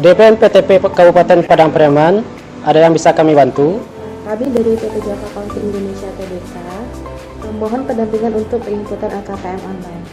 DPMPTP Kabupaten Padang Pariaman, ada yang bisa kami bantu? Kami dari PT Java Accounting Indonesia Tbk mohon pendampingan untuk penginputan Lkpm online.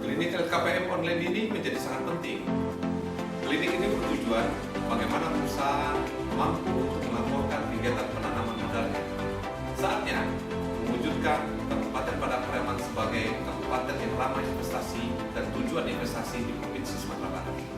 Klinik Lkpm online ini menjadi sangat penting. Klinik ini bertujuan bagaimana perusahaan mampu untuk melaporkan kegiatan penanaman modalnya. Saatnya mewujudkan Kabupaten Padang Pariaman sebagai kabupaten yang ramah investasi dan tujuan investasi di Provinsi Sumatera Barat.